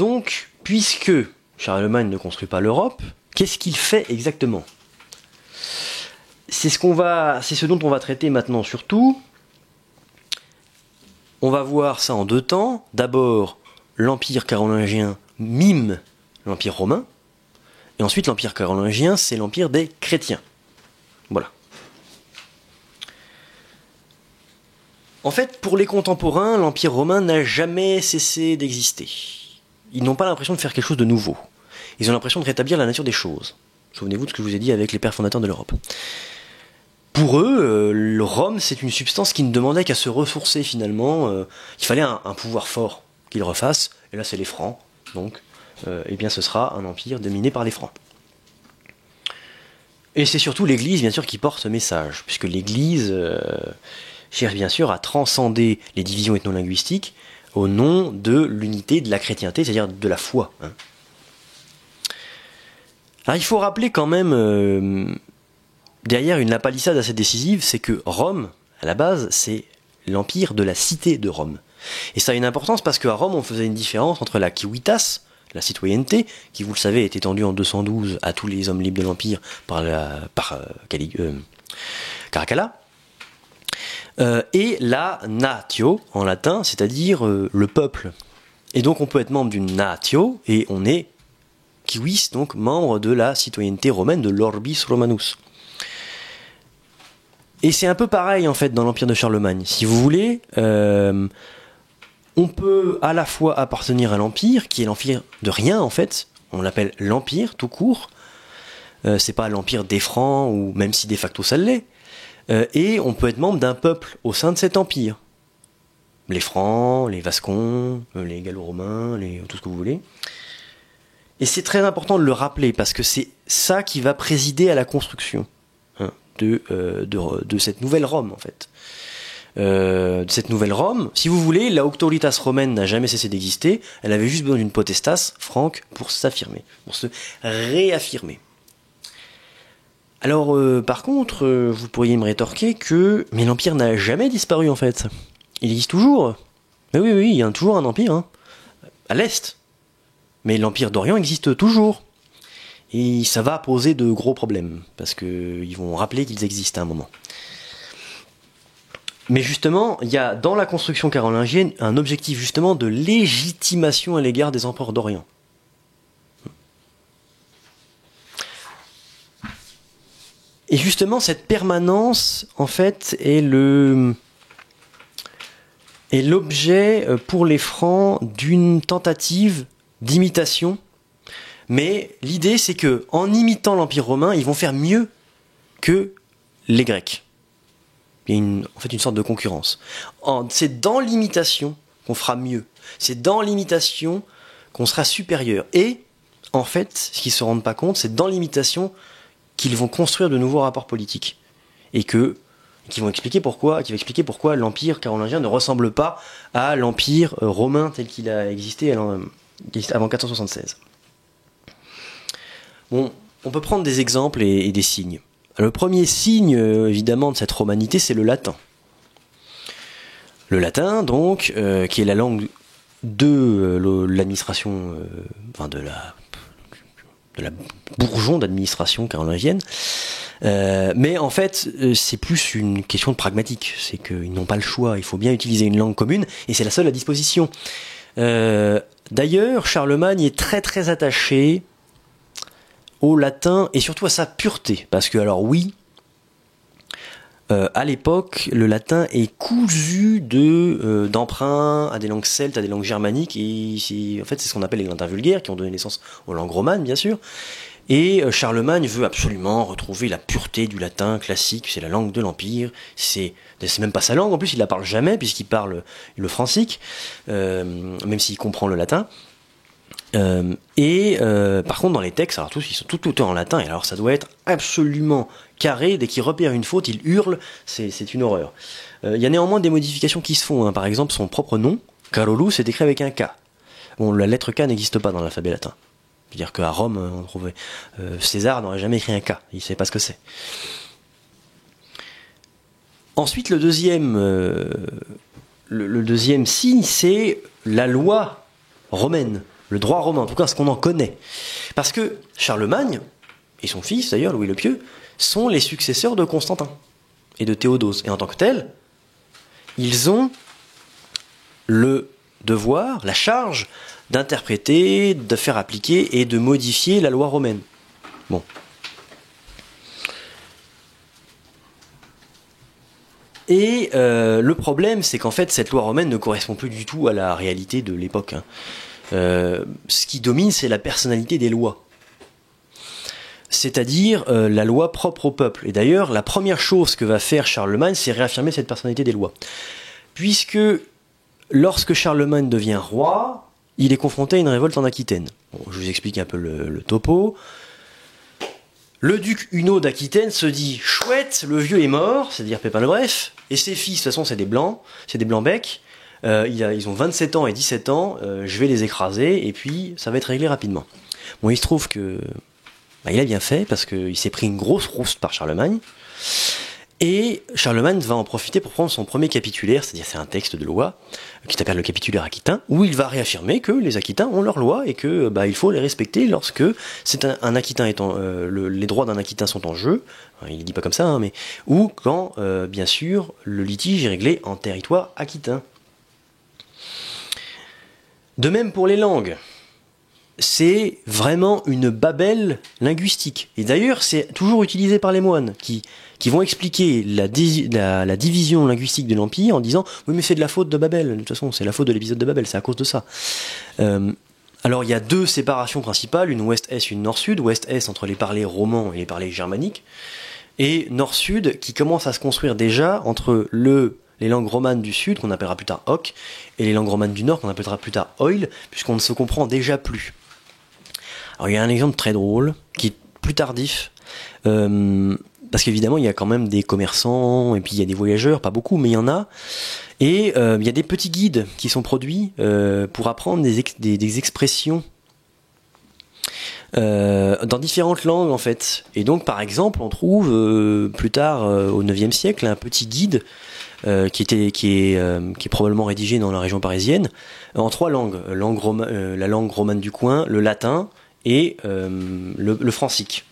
Donc, puisque Charlemagne ne construit pas l'Europe, qu'est-ce qu'il fait exactement ? C'est ce dont on va traiter maintenant surtout. On va voir ça en deux temps. D'abord, l'Empire carolingien mime l'Empire romain, et ensuite l'Empire carolingien, c'est l'Empire des chrétiens. Voilà. En fait, pour les contemporains, l'Empire romain n'a jamais cessé d'exister. Ils n'ont pas l'impression de faire quelque chose de nouveau. Ils ont l'impression de rétablir la nature des choses. Souvenez-vous de ce que je vous ai dit avec les pères fondateurs de l'Europe. Pour eux, Rome, c'est une substance qui ne demandait qu'à se ressourcer finalement. Il fallait un pouvoir fort qu'ils refassent. Et là, c'est les Francs. Donc, eh bien, ce sera un empire dominé par les Francs. Et c'est surtout l'Église, bien sûr, qui porte ce message. Puisque l'Église cherche, bien sûr, à transcender les divisions ethno-linguistiques au nom de l'unité de la chrétienté, c'est-à-dire de la foi. Hein. Alors, il faut rappeler quand même... derrière une lapalissade assez décisive, c'est que Rome, à la base, c'est l'empire de la cité de Rome. Et ça a une importance parce qu'à Rome, on faisait une différence entre la civitas, la citoyenneté, qui, vous le savez, est étendue en 212 à tous les hommes libres de l'empire par Caracalla, et la natio, en latin, c'est-à-dire le peuple. Et donc, on peut être membre d'une natio, et on est civis, donc membre de la citoyenneté romaine, de l'orbis romanus. Et c'est un peu pareil en fait dans l'Empire de Charlemagne. Si vous voulez, on peut à la fois appartenir à l'Empire, qui est l'Empire de rien en fait, on l'appelle l'Empire tout court, c'est pas l'Empire des Francs, ou même si de facto ça l'est, et on peut être membre d'un peuple au sein de cet Empire. Les Francs, les Vascons, les Gallo-Romains, tout ce que vous voulez. Et c'est très important de le rappeler, parce que c'est ça qui va présider à la construction. De cette nouvelle Rome en fait. De cette nouvelle Rome, si vous voulez, la auctoritas romaine n'a jamais cessé d'exister, elle avait juste besoin d'une potestas franque pour s'affirmer, pour se réaffirmer. Alors par contre, vous pourriez me rétorquer que mais l'empire n'a jamais disparu en fait. Il existe toujours. Mais oui, il y a toujours un empire, hein, à l'est. Mais l'empire d'Orient existe toujours. Et ça va poser de gros problèmes, parce qu'ils vont rappeler qu'ils existent à un moment. Mais justement, il y a dans la construction carolingienne un objectif justement de légitimation à l'égard des empereurs d'Orient. Et justement, cette permanence, en fait, est l'objet pour les Francs d'une tentative d'imitation. Mais l'idée, c'est que en imitant l'Empire romain, ils vont faire mieux que les Grecs. Il y a en fait une sorte de concurrence. C'est dans l'imitation qu'on fera mieux. C'est dans l'imitation qu'on sera supérieur. Et, en fait, ce qu'ils ne se rendent pas compte, c'est dans l'imitation qu'ils vont construire de nouveaux rapports politiques. Et qui vont expliquer pourquoi l'Empire carolingien ne ressemble pas à l'Empire romain tel qu'il a existé avant 476. Bon, on peut prendre des exemples et des signes. Le premier signe, évidemment, de cette romanité, c'est le latin. Le latin, donc, qui est la langue de l'administration, de la bourgeon d'administration carolingienne. Mais en fait, c'est plus une question de pragmatique. C'est qu'ils n'ont pas le choix. Il faut bien utiliser une langue commune, et c'est la seule à disposition. D'ailleurs, Charlemagne est très très attaché au latin et surtout à sa pureté, parce que alors oui, à l'époque, le latin est cousu d'emprunts à des langues celtes, à des langues germaniques, et en fait c'est ce qu'on appelle les latins vulgaires, qui ont donné naissance aux langues romanes bien sûr. Et Charlemagne veut absolument retrouver la pureté du latin classique, c'est la langue de l'Empire, c'est même pas sa langue, en plus il la parle jamais puisqu'il parle le francique, même s'il comprend le latin. Par contre dans les textes, alors tous ils sont tout est en latin, et alors ça doit être absolument carré. Dès qu'il repère une faute, il hurle, c'est une horreur. Il y a néanmoins des modifications qui se font, hein. Par exemple son propre nom, Carolus, c'est écrit avec un K. Bon, la lettre K n'existe pas dans l'alphabet latin. C'est-à-dire qu'à Rome, on trouvait César n'aurait jamais écrit un K, il ne savait pas ce que c'est. Ensuite, le deuxième signe, c'est la loi romaine. le droit romain, en tout cas ce qu'on en connaît. Parce que Charlemagne, et son fils d'ailleurs, Louis le Pieux, sont les successeurs de Constantin et de Théodose. Et en tant que tels, ils ont le devoir, la charge d'interpréter, de faire appliquer et de modifier la loi romaine. Bon. Et le problème, c'est qu'en fait, cette loi romaine ne correspond plus du tout à la réalité de l'époque. Ce qui domine, c'est la personnalité des lois. C'est-à-dire la loi propre au peuple. Et d'ailleurs, la première chose que va faire Charlemagne, c'est réaffirmer cette personnalité des lois. Puisque lorsque Charlemagne devient roi, il est confronté à une révolte en Aquitaine. Bon, je vous explique un peu le topo. Le duc Huno d'Aquitaine se dit « Chouette, le vieux est mort », c'est-à-dire Pépin le Bref, et ses fils, de toute façon, c'est des blancs-becs, ils ont 27 ans et 17 ans, je vais les écraser, et puis ça va être réglé rapidement. Bon, il se trouve que il a bien fait, parce qu'il s'est pris une grosse rouste par Charlemagne, et Charlemagne va en profiter pour prendre son premier capitulaire, c'est-à-dire c'est un texte de loi, qui s'appelle le capitulaire aquitain, où il va réaffirmer que les Aquitains ont leurs lois et que il faut les respecter lorsque c'est un Aquitain étant les droits d'un Aquitain sont en jeu. Il ne dit pas comme ça, mais ou quand bien sûr le litige est réglé en territoire aquitain. De même pour les langues. C'est vraiment une babel linguistique. Et d'ailleurs, c'est toujours utilisé par les moines qui vont expliquer la division linguistique de l'Empire en disant « Oui, mais c'est de la faute de Babel. De toute façon, c'est la faute de l'épisode de Babel, c'est à cause de ça. » Alors, il y a deux séparations principales, une ouest-est, une nord-sud. Ouest-est entre les parlers romans et les parlers germaniques. Et nord-sud qui commence à se construire déjà entre les langues romanes du sud, qu'on appellera plus tard Hoc, et les langues romanes du nord, qu'on appellera plus tard Oil, puisqu'on ne se comprend déjà plus. Alors il y a un exemple très drôle, qui est plus tardif, parce qu'évidemment il y a quand même des commerçants, et puis il y a des voyageurs, pas beaucoup, mais il y en a, et il y a des petits guides qui sont produits pour apprendre des expressions dans différentes langues en fait. Et donc par exemple on trouve plus tard au 9e siècle un petit guide qui est probablement rédigé dans la région parisienne en 3 langues, la langue romane du coin, le latin et le francique.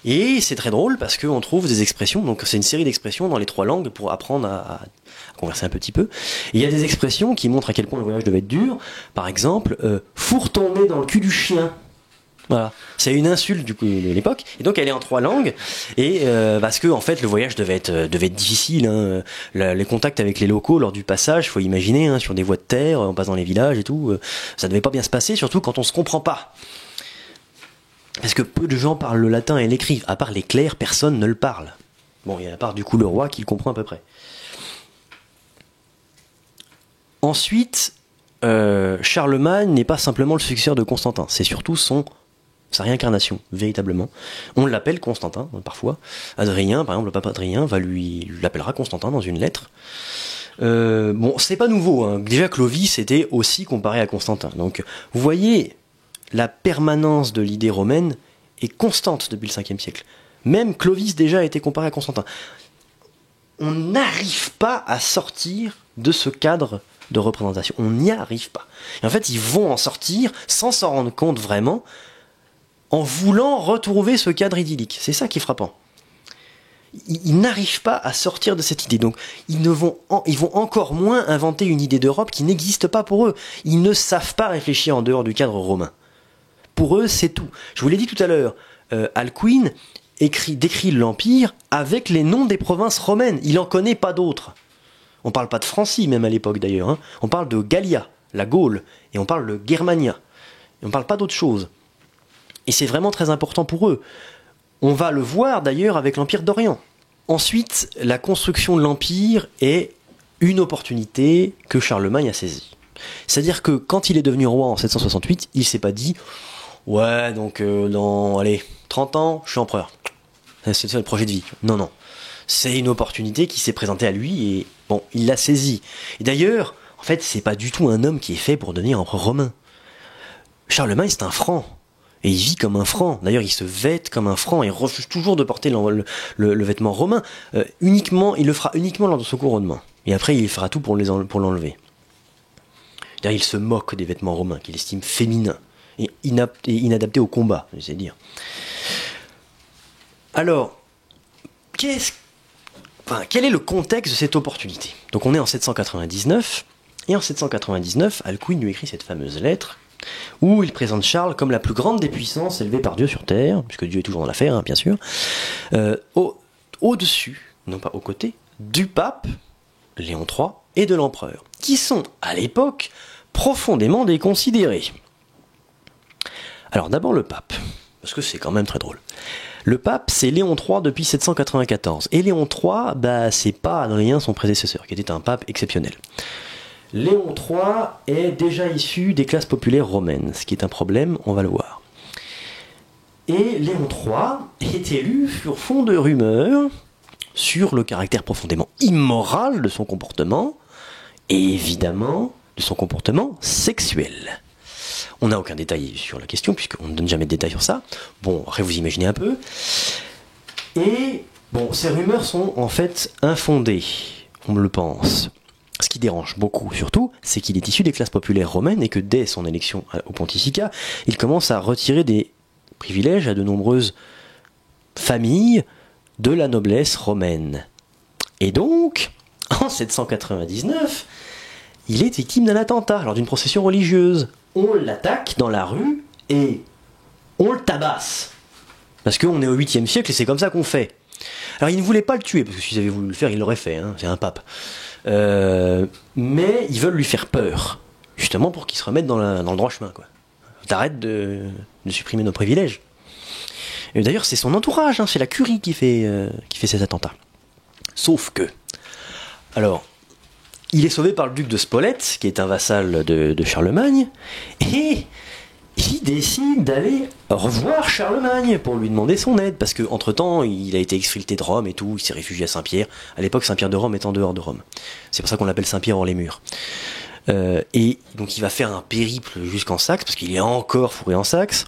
Et c'est très drôle parce qu'on trouve des expressions, donc c'est une série d'expressions dans les 3 langues pour apprendre à converser un petit peu. Et il y a des expressions qui montrent à quel point le voyage devait être dur. Par exemple, fourre ton nez dans le cul du chien. Voilà, c'est une insulte du coup de l'époque, et donc elle est en 3 langues, et parce que en fait le voyage devait être difficile, hein. Les contacts avec les locaux lors du passage, faut imaginer, hein, sur des voies de terre, on passe dans les villages et tout, ça devait pas bien se passer, surtout quand on se comprend pas. Parce que peu de gens parlent le latin et l'écrivent, à part les clercs, personne ne le parle. Bon, et à part du coup le roi qui le comprend à peu près. Ensuite, Charlemagne n'est pas simplement le successeur de Constantin, c'est surtout sa réincarnation, véritablement. On l'appelle Constantin, parfois. Adrien, par exemple, le pape Adrien l'appellera Constantin dans une lettre. Bon, c'est pas nouveau, hein. Déjà Clovis était aussi comparé à Constantin. Donc, vous voyez, la permanence de l'idée romaine est constante depuis le 5e siècle. Même Clovis déjà a été comparé à Constantin. On n'arrive pas à sortir de ce cadre de représentation. On n'y arrive pas. Et en fait, ils vont en sortir sans s'en rendre compte vraiment, en voulant retrouver ce cadre idyllique. C'est ça qui est frappant. Ils n'arrivent pas à sortir de cette idée. Donc, ils vont encore moins inventer une idée d'Europe qui n'existe pas pour eux. Ils ne savent pas réfléchir en dehors du cadre romain. Pour eux, c'est tout. Je vous l'ai dit tout à l'heure, Alcuin décrit l'Empire avec les noms des provinces romaines. Il n'en connaît pas d'autres. On ne parle pas de Francie, même à l'époque d'ailleurs. Hein. On parle de Gallia, la Gaule, et on parle de Germania. Et on ne parle pas d'autre chose. Et c'est vraiment très important pour eux. On va le voir d'ailleurs avec l'Empire d'Orient. Ensuite, la construction de l'Empire est une opportunité que Charlemagne a saisie. C'est-à-dire que quand il est devenu roi en 768, il ne s'est pas dit « Ouais, donc dans 30 ans, je suis empereur. C'est ça le projet de vie. » Non, non. C'est une opportunité qui s'est présentée à lui et bon, il l'a saisie. Et d'ailleurs, en fait, c'est pas du tout un homme qui est fait pour devenir empereur romain. Charlemagne, c'est un franc. Et il vit comme un franc. D'ailleurs, il se vête comme un franc et refuse toujours de porter le vêtement romain. Il le fera uniquement lors de son couronnement. Et après, il fera tout pour l'enlever. D'ailleurs, il se moque des vêtements romains, qu'il estime féminins. et inadapté au combat, c'est dire. Alors, quel est le contexte de cette opportunité? Donc on est en 799, et en 799, Alcuin lui écrit cette fameuse lettre, où il présente Charles comme la plus grande des puissances élevée par Dieu sur terre, puisque Dieu est toujours dans l'affaire, hein, bien sûr, au-dessus, non pas aux côtés, du pape, Léon III, et de l'empereur, qui sont, à l'époque, profondément déconsidérés. Alors d'abord le pape, parce que c'est quand même très drôle. Le pape, c'est Léon III depuis 794. Et Léon III, c'est pas Adrien, son prédécesseur, qui était un pape exceptionnel. Léon III est déjà issu des classes populaires romaines, ce qui est un problème, on va le voir. Et Léon III est élu sur fond de rumeurs sur le caractère profondément immoral de son comportement, et évidemment de son comportement sexuel. On n'a aucun détail sur la question, puisqu'on ne donne jamais de détails sur ça. Bon, après vous imaginez un peu. Et, bon, ces rumeurs sont en fait infondées, on me le pense. Ce qui dérange beaucoup, surtout, c'est qu'il est issu des classes populaires romaines et que dès son élection au pontificat, il commence à retirer des privilèges à de nombreuses familles de la noblesse romaine. Et donc, en 799, il est victime d'un attentat lors d'une procession religieuse. On l'attaque dans la rue et on le tabasse. Parce qu'on est au 8e siècle et c'est comme ça qu'on fait. Alors il ne voulait pas le tuer, parce que s'ils avaient voulu le faire, il l'aurait fait, hein, c'est un pape. Mais ils veulent lui faire peur, justement pour qu'il se remette dans le droit chemin, quoi. T'arrêtes de supprimer nos privilèges. Et d'ailleurs c'est son entourage, hein, c'est la curie qui fait ces attentats. Sauf que, alors, il est sauvé par le duc de Spolète, qui est un vassal de Charlemagne, et il décide d'aller revoir Charlemagne pour lui demander son aide, parce qu'entre-temps, il a été exfiltré de Rome et tout, il s'est réfugié à Saint-Pierre. À l'époque, Saint-Pierre de Rome est en dehors de Rome. C'est pour ça qu'on l'appelle Saint-Pierre hors les murs. Et donc il va faire un périple jusqu'en Saxe, parce qu'il est encore fourré en Saxe.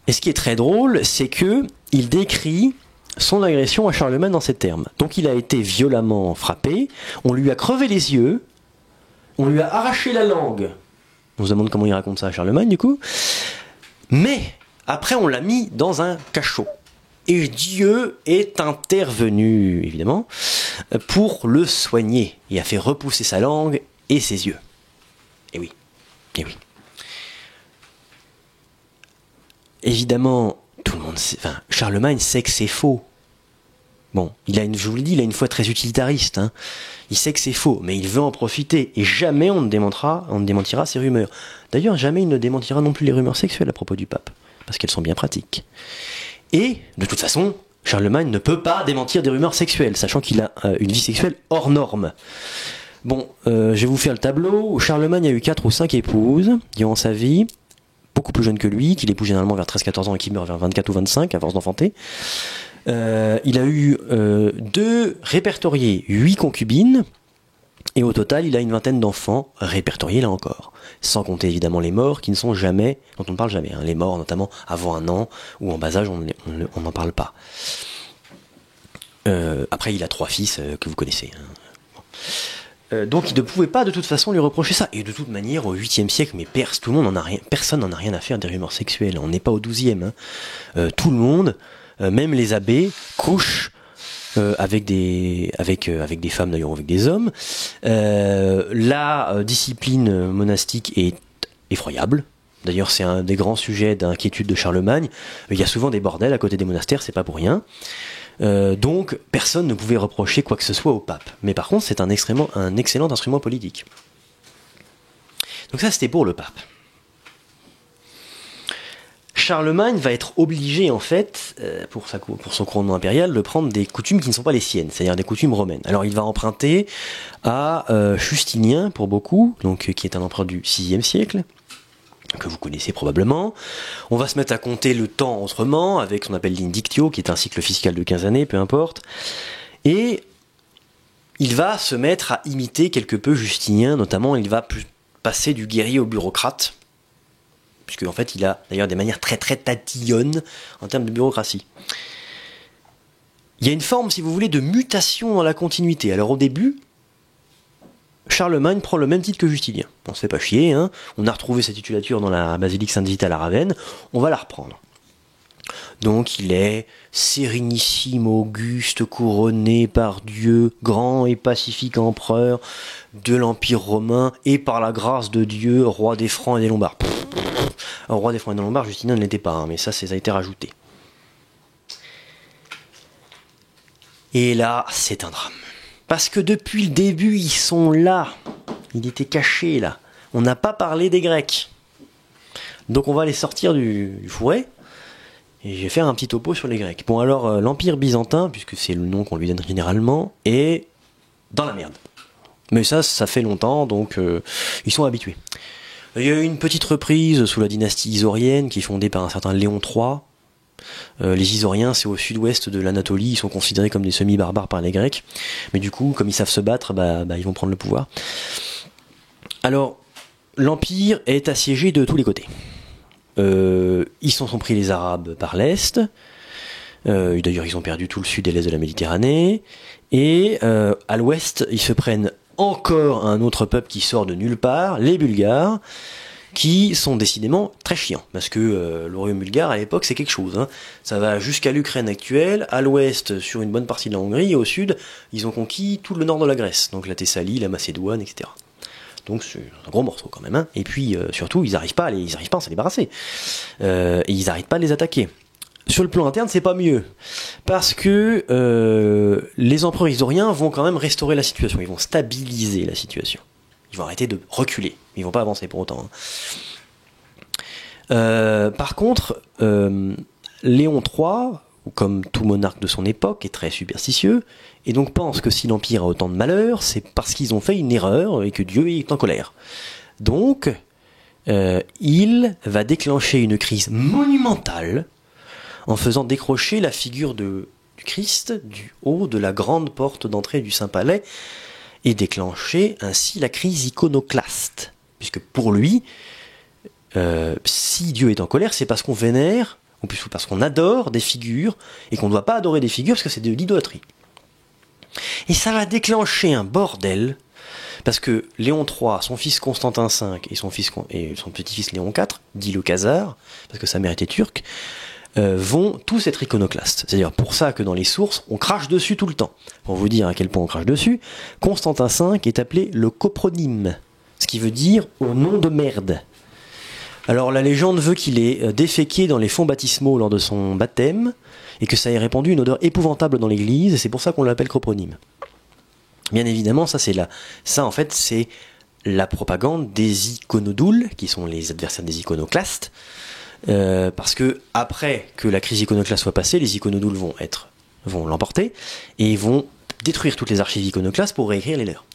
Et ce qui est très drôle, c'est que il décrit son agression à Charlemagne dans ces termes. Donc il a été violemment frappé, on lui a crevé les yeux, on lui a arraché la langue. On se demande comment il raconte ça à Charlemagne du coup. Mais après on l'a mis dans un cachot. Et Dieu est intervenu, évidemment, pour le soigner. Il a fait repousser sa langue et ses yeux. Et oui, et oui. Évidemment, tout le monde sait, Charlemagne sait que c'est faux. Bon, je vous l'ai dit, il a une foi très utilitariste. Hein. Il sait que c'est faux, mais il veut en profiter. Et jamais on ne démentira ces rumeurs. D'ailleurs, jamais il ne démentira non plus les rumeurs sexuelles à propos du pape, parce qu'elles sont bien pratiques. Et, de toute façon, Charlemagne ne peut pas démentir des rumeurs sexuelles, sachant qu'il a une vie sexuelle hors norme. Bon, je vais vous faire le tableau. Charlemagne a eu 4 ou 5 épouses durant sa vie, beaucoup plus jeunes que lui, qu'il épouse généralement vers 13-14 ans et qui meurt vers 24 ou 25 à force d'enfanter. Il a eu 2 répertoriés, 8 concubines, et au total il a une vingtaine d'enfants répertoriés là encore, sans compter évidemment les morts qui ne sont jamais, dont on ne parle jamais, hein. Les morts notamment avant 1 an ou en bas âge on n'en parle pas. Après il a 3 fils que vous connaissez, hein. Bon. Donc il ne pouvait pas de toute façon lui reprocher ça, et de toute manière au 8e siècle, mais personne n'en a rien à faire des rumeurs sexuelles, on n'est pas au 12e, hein. Tout le monde, même les abbés, couchent avec des femmes d'ailleurs, ou avec des hommes. La discipline monastique est effroyable. D'ailleurs, c'est un des grands sujets d'inquiétude de Charlemagne. Il y a souvent des bordels à côté des monastères, c'est pas pour rien. Donc, personne ne pouvait reprocher quoi que ce soit au pape. Mais par contre, c'est un excellent instrument politique. Donc ça, c'était pour le pape. Charlemagne va être obligé, en fait, pour son couronnement impérial, de prendre des coutumes qui ne sont pas les siennes, c'est-à-dire des coutumes romaines. Alors il va emprunter à Justinien, pour beaucoup, donc, qui est un empereur du 6e siècle, que vous connaissez probablement. On va se mettre à compter le temps autrement, avec ce qu'on appelle l'indictio, qui est un cycle fiscal de 15 années, peu importe. Et il va se mettre à imiter quelque peu Justinien, notamment il va passer du guerrier au bureaucrate, puisque en fait il a d'ailleurs des manières très très tatillonnes en termes de bureaucratie. Il y a une forme, si vous voulez, de mutation dans la continuité. Alors au début, Charlemagne prend le même titre que Justinien. On se fait pas chier, hein. On a retrouvé sa titulature dans la basilique Sainte-Vita à Ravenne, on va la reprendre. Donc il est sérénissime, auguste, couronné par Dieu, grand et pacifique empereur de l'Empire romain, et par la grâce de Dieu, roi des Francs et des Lombards. Alors, roi des Francs et des Lombards, Justinien ne l'était pas, hein, mais ça a été rajouté. Et là, c'est un drame. Parce que depuis le début, ils sont là. Il était caché, là. On n'a pas parlé des Grecs. Donc on va les sortir du fourré. Et je vais faire un petit topo sur les Grecs. Bon, alors, l'Empire byzantin, puisque c'est le nom qu'on lui donne généralement, est dans la merde. Mais ça fait longtemps, donc ils sont habitués. Il y a eu une petite reprise sous la dynastie isorienne, qui est fondée par un certain Léon III. Les Isoriens, c'est au sud-ouest de l'Anatolie, ils sont considérés comme des semi-barbares par les Grecs, mais du coup, comme ils savent se battre, ils vont prendre le pouvoir. Alors, l'Empire est assiégé de tous les côtés. Ils sont pris les Arabes par l'Est, d'ailleurs ils ont perdu tout le sud et l'Est de la Méditerranée, et à l'Ouest, ils se prennent encore un autre peuple qui sort de nulle part, les Bulgares, qui sont décidément très chiants, parce que le royaume bulgare à l'époque c'est quelque chose, hein. Ça va jusqu'à l'Ukraine actuelle, à l'ouest sur une bonne partie de la Hongrie, et au sud ils ont conquis tout le nord de la Grèce, donc la Thessalie, la Macédoine, etc. Donc c'est un gros morceau quand même, hein. Et puis surtout ils n'arrivent pas à s'en débarrasser, et ils n'arrêtent pas de les attaquer. Sur le plan interne, c'est pas mieux, parce que les empereurs isoriens vont quand même restaurer la situation, ils vont stabiliser la situation. Ils vont arrêter de reculer, ils vont pas avancer pour autant, hein. Par contre, Léon III, comme tout monarque de son époque, est très superstitieux, et donc pense que si l'Empire a autant de malheur, c'est parce qu'ils ont fait une erreur et que Dieu est en colère. Donc, il va déclencher une crise monumentale en faisant décrocher la figure du Christ du haut de la grande porte d'entrée du Saint-Palais, et déclencher ainsi la crise iconoclaste. Puisque pour lui, si Dieu est en colère, c'est parce qu'on vénère, ou plus parce qu'on adore des figures, et qu'on ne doit pas adorer des figures parce que c'est de l'idolâtrie. Et ça va déclencher un bordel, parce que Léon III, son fils Constantin V et son petit-fils Léon IV, dit le Khazar, parce que sa mère était turque, vont tous être iconoclastes. C'est-à-dire pour ça que dans les sources, on crache dessus tout le temps. Pour vous dire à quel point on crache dessus, Constantin V est appelé le copronyme, ce qui veut dire au nom de merde. Alors la légende veut qu'il ait déféqué dans les fonds baptismaux lors de son baptême, et que ça ait répandu une odeur épouvantable dans l'église, et c'est pour ça qu'on l'appelle copronyme. Bien évidemment, ça en fait c'est la propagande des iconodoules, qui sont les adversaires des iconoclastes, parce que après que la crise iconoclaste soit passée, les iconodoules vont l'emporter et vont détruire toutes les archives iconoclastes pour réécrire les leurs.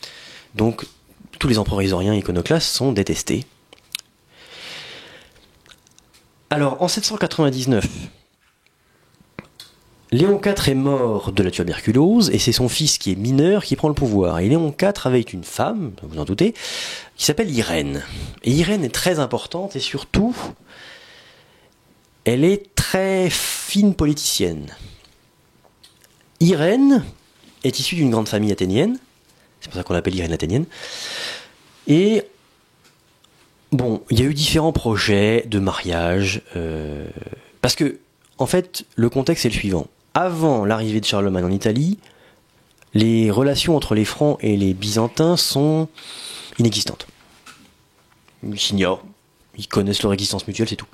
Donc tous les empereurs isoriens iconoclastes sont détestés. Alors en 799, Léon IV est mort de la tuberculose et c'est son fils qui est mineur qui prend le pouvoir. Et Léon IV avait une femme, vous en doutez, qui s'appelle Irène. Et Irène est très importante et surtout elle est très fine politicienne. Irène est issue d'une grande famille athénienne, c'est pour ça qu'on l'appelle Irène athénienne, et bon, il y a eu différents projets de mariage, parce que, en fait, le contexte est le suivant. Avant l'arrivée de Charlemagne en Italie, les relations entre les Francs et les Byzantins sont inexistantes. Ils s'ignorent, ils connaissent leur existence mutuelle, c'est tout.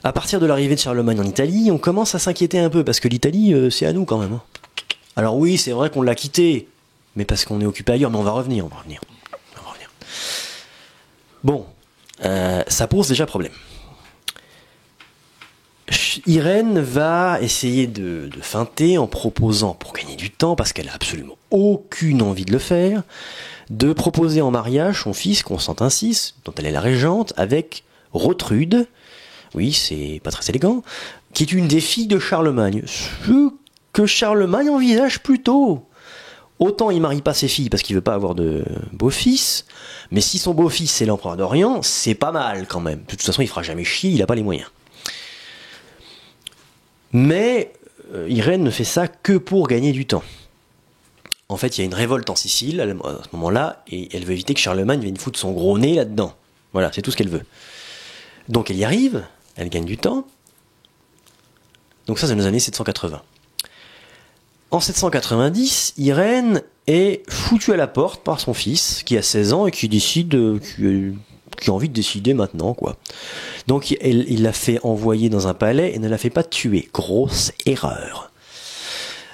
À partir de l'arrivée de Charlemagne en Italie, on commence à s'inquiéter un peu, parce que l'Italie, c'est à nous quand même. Alors oui, c'est vrai qu'on l'a quitté, mais parce qu'on est occupé ailleurs, mais on va revenir. Bon, ça pose déjà problème. Irène va essayer de feinter en proposant, pour gagner du temps, parce qu'elle a absolument aucune envie de le faire, de proposer en mariage son fils Constantin VI, dont elle est la régente, avec Rotrude, oui, c'est pas très élégant, qui est une des filles de Charlemagne. Ce que Charlemagne envisage plutôt. Autant il marie pas ses filles parce qu'il veut pas avoir de beau-fils, mais si son beau-fils c'est l'empereur d'Orient, c'est pas mal quand même. De toute façon, il fera jamais chier, il a pas les moyens. Mais Irène ne fait ça que pour gagner du temps. en fait, il y a une révolte en Sicile à ce moment-là, et elle veut éviter que Charlemagne vienne foutre son gros nez là-dedans. Voilà, c'est tout ce qu'elle veut. Donc elle y arrive, elle gagne du temps. Donc ça, c'est dans les années 780. En 790, Irène est foutue à la porte par son fils, qui a 16 ans et qui décide, qui a envie de décider maintenant, quoi. Donc il l'a fait envoyer dans un palais et ne la fait pas tuer. Grosse erreur.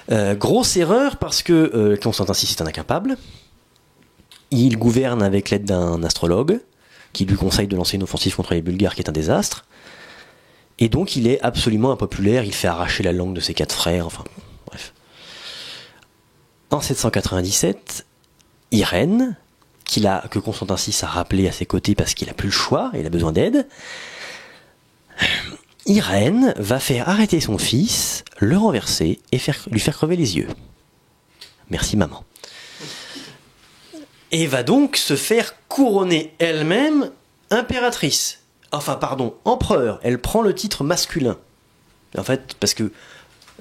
Grosse erreur parce que Constantin VI est un incapable. Il gouverne avec l'aide d'un astrologue qui lui conseille de lancer une offensive contre les Bulgares qui est un désastre. Et donc il est absolument impopulaire, il fait arracher la langue de ses 4 frères, enfin bref. En 797, Irène, que Constantin VI a rappelé à ses côtés parce qu'il n'a plus le choix, il a besoin d'aide, Irène va faire arrêter son fils, le renverser et lui faire crever les yeux. Merci maman. Et va donc se faire couronner elle-même impératrice. Enfin, pardon, empereur. Elle prend le titre masculin. En fait, parce que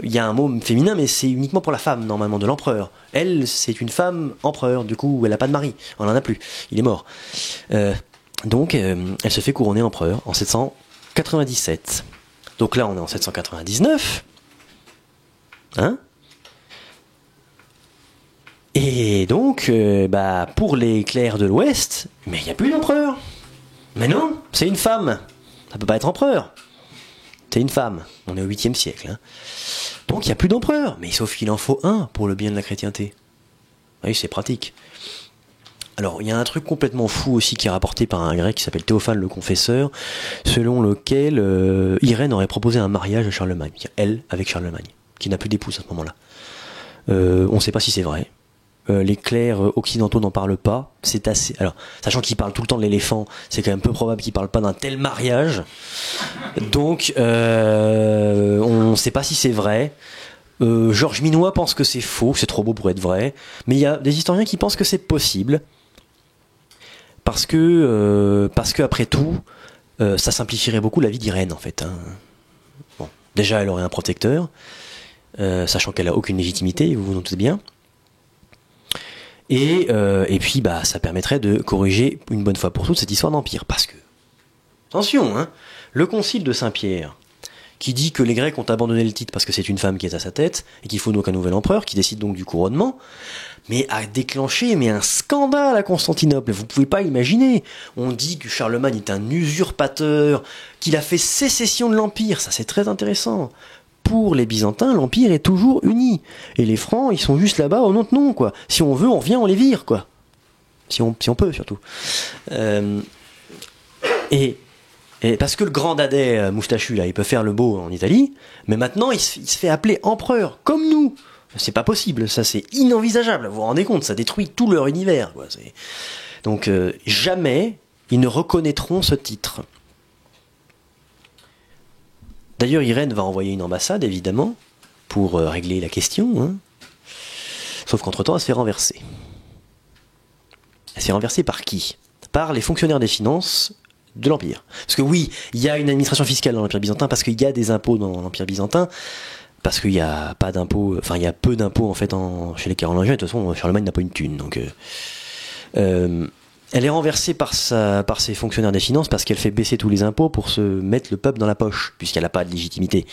il y a un mot féminin, mais c'est uniquement pour la femme, normalement, de l'empereur. Elle, c'est une femme empereur, du coup, elle n'a pas de mari. On n'en a plus. Il est mort. Donc, elle se fait couronner empereur en 797. Donc là, on est en 799. Hein ? Et donc, pour les clercs de l'Ouest, mais il n'y a plus d'empereur. Mais non, c'est une femme. Ça peut pas être empereur. C'est une femme. On est au 8e siècle. Hein. Donc il n'y a plus d'empereur. Mais sauf qu'il en faut un pour le bien de la chrétienté. Oui, c'est pratique. Alors, il y a un truc complètement fou aussi qui est rapporté par un grec qui s'appelle Théophane le Confesseur, selon lequel Irène aurait proposé un mariage à Charlemagne. Elle, avec Charlemagne, qui n'a plus d'épouse à ce moment-là. On ne sait pas si c'est vrai. Les clercs occidentaux n'en parlent pas. C'est assez. Alors, sachant qu'ils parlent tout le temps de l'éléphant, c'est quand même peu probable qu'ils parlent pas d'un tel mariage. Donc, on ne sait pas si c'est vrai. Georges Minois pense que c'est faux, c'est trop beau pour être vrai. Mais il y a des historiens qui pensent que c'est possible. Parce que après tout, ça simplifierait beaucoup la vie d'Irène, en fait. Hein. Bon, déjà, elle aurait un protecteur, sachant qu'elle a aucune légitimité, vous vous doutez bien. Et puis ça permettrait de corriger une bonne fois pour toutes cette histoire d'empire. Parce que, attention, hein, le concile de Saint-Pierre, qui dit que les Grecs ont abandonné le titre parce que c'est une femme qui est à sa tête, et qu'il faut donc un nouvel empereur, qui décide donc du couronnement, mais a déclenché un scandale à Constantinople. Vous pouvez pas imaginer. On dit que Charlemagne est un usurpateur, qu'il a fait sécession de l'empire, ça c'est très intéressant. Pour les Byzantins, l'Empire est toujours uni. Et les Francs, ils sont juste là-bas au nom de nom, quoi. Si on veut, on vient, on les vire, quoi. Si on peut, surtout. Et parce que le grand dadais moustachu, là, il peut faire le beau en Italie, mais maintenant, il se fait appeler empereur, comme nous. C'est pas possible, ça c'est inenvisageable. Vous vous rendez compte, ça détruit tout leur univers, quoi. Donc, jamais ils ne reconnaîtront ce titre. D'ailleurs, Irène va envoyer une ambassade, évidemment, pour régler la question. Hein. Sauf qu'entre-temps, elle se fait renverser. Elle se fait renverser par qui ? Par les fonctionnaires des finances de l'Empire. Parce que oui, il y a une administration fiscale dans l'Empire byzantin, parce qu'il y a des impôts dans l'Empire byzantin, parce qu'il n'y a pas d'impôts, enfin il y a peu d'impôts en fait chez les Carolingiens, et de toute façon, Charlemagne n'a pas une thune. Donc, elle est renversée par ses fonctionnaires des finances parce qu'elle fait baisser tous les impôts pour se mettre le peuple dans la poche, puisqu'elle n'a pas de légitimité.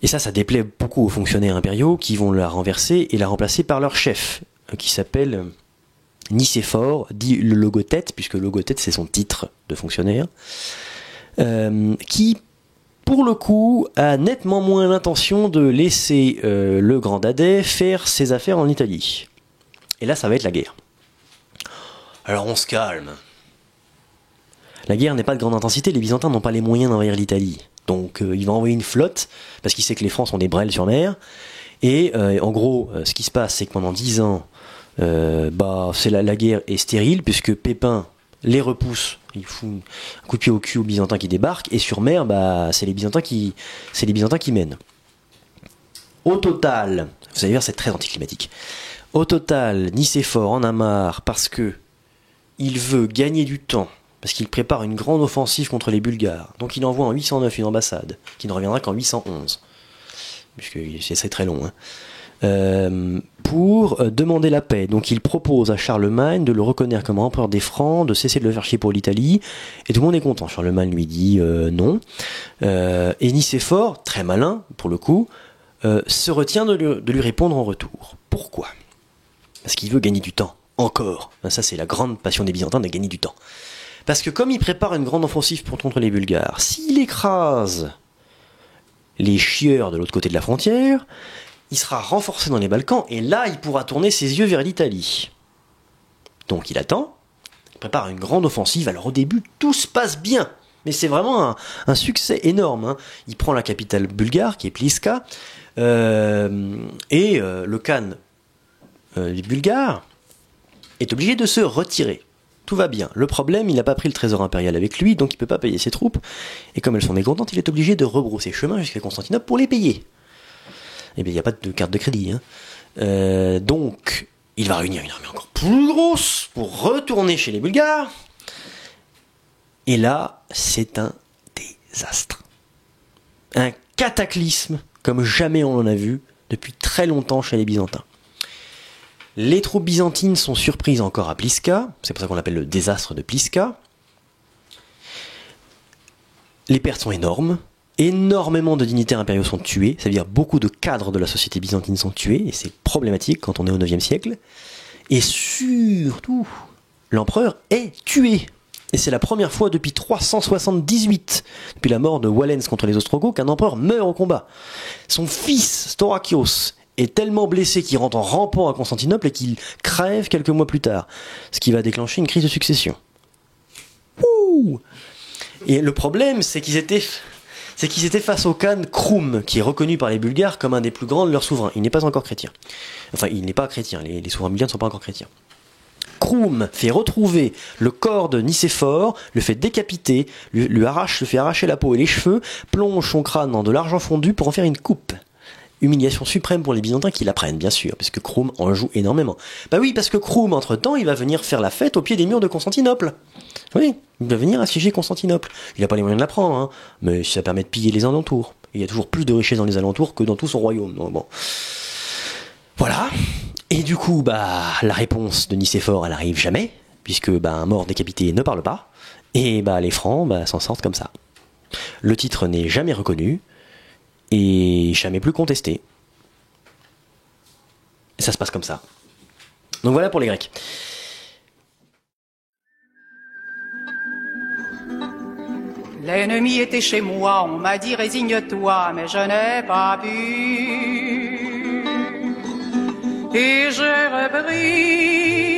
Et ça déplaît beaucoup aux fonctionnaires impériaux qui vont la renverser et la remplacer par leur chef, qui s'appelle Nicéphore, dit le logothète, puisque logothète c'est son titre de fonctionnaire, qui, pour le coup, a nettement moins l'intention de laisser le grand dadais faire ses affaires en Italie. Et là, ça va être la guerre. Alors on se calme. La guerre n'est pas de grande intensité, les Byzantins n'ont pas les moyens d'envahir l'Italie. Donc il va envoyer une flotte, parce qu'il sait que les Francs sont des brels sur mer. Et en gros, ce qui se passe, c'est que pendant 10 ans, la guerre est stérile, puisque Pépin les repousse, il fout un coup de pied au cul aux Byzantins qui débarquent, et sur mer, c'est les Byzantins qui mènent. Au total, vous allez voir, c'est très anticlimatique. Au total, Nicéphore en a marre parce que il veut gagner du temps, parce qu'il prépare une grande offensive contre les Bulgares. Donc il envoie en 809 une ambassade, qui ne reviendra qu'en 811, puisque c'est très long. Hein. pour demander la paix. Donc il propose à Charlemagne de le reconnaître comme empereur des Francs, de cesser de le faire chier pour l'Italie, et tout le monde est content. Charlemagne lui dit non. Et Nicéphore, très malin pour le coup, se retient de lui répondre en retour. Pourquoi ? Parce qu'il veut gagner du temps, encore. Ça c'est la grande passion des Byzantins, de gagner du temps. Parce que comme il prépare une grande offensive contre les Bulgares, s'il écrase les chieurs de l'autre côté de la frontière, il sera renforcé dans les Balkans, et là, il pourra tourner ses yeux vers l'Italie. Donc il attend, il prépare une grande offensive. Alors au début, tout se passe bien, mais c'est vraiment un succès énorme, hein. Il prend la capitale bulgare, qui est Pliska, et le khan des Bulgares est obligé de se retirer. Tout va bien. Le problème, il n'a pas pris le trésor impérial avec lui, donc il ne peut pas payer ses troupes, et comme elles sont mécontentes, il est obligé de rebrousser chemin jusqu'à Constantinople pour les payer. Eh bien, il n'y a pas de carte de crédit, hein. Donc, il va réunir une armée encore plus grosse pour retourner chez les Bulgares. Et là, c'est un désastre. Un cataclysme, comme jamais on en a vu depuis très longtemps chez les Byzantins. Les troupes byzantines sont surprises encore à Pliska, c'est pour ça qu'on l'appelle le désastre de Pliska. Les pertes sont énormes. Énormément de dignitaires impériaux sont tués, c'est-à-dire beaucoup de cadres de la société byzantine sont tués, et c'est problématique quand on est au IXe siècle. Et surtout, l'empereur est tué. Et c'est la première fois depuis 378, depuis la mort de Walens contre les Ostrogoths, qu'un empereur meurt au combat. Son fils, Staurakios, est tellement blessé qu'il rentre en rampant à Constantinople et qu'il crève quelques mois plus tard, ce qui va déclencher une crise de succession. Ouh ! Et le problème, c'est qu'ils étaient face au khan Kroum, qui est reconnu par les Bulgares comme un des plus grands de leurs souverains. Il n'est pas encore chrétien. Enfin, il n'est pas chrétien, les souverains bulgares ne sont pas encore chrétiens. Kroum fait retrouver le corps de Nicéphore, le fait décapiter, le fait arracher la peau et les cheveux, plonge son crâne dans de l'argent fondu pour en faire une coupe. Humiliation suprême pour les Byzantins qui l'apprennent, bien sûr, parce que Kroum en joue énormément. Bah oui, parce que Kroum, entre-temps, il va venir faire la fête au pied des murs de Constantinople. Oui, il va venir assiéger Constantinople. Il n'a pas les moyens de la prendre, hein, mais ça permet de piller les alentours. Il y a toujours plus de richesses dans les alentours que dans tout son royaume. Donc bon. Voilà. Et du coup, la réponse de Nicéphore, elle arrive jamais, puisque un mort décapité ne parle pas, et les Francs s'en sortent comme ça. Le titre n'est jamais reconnu, et jamais plus contesté. Et ça se passe comme ça. Donc voilà pour les Grecs. L'ennemi était chez moi, on m'a dit résigne-toi, mais je n'ai pas pu. Et j'ai repris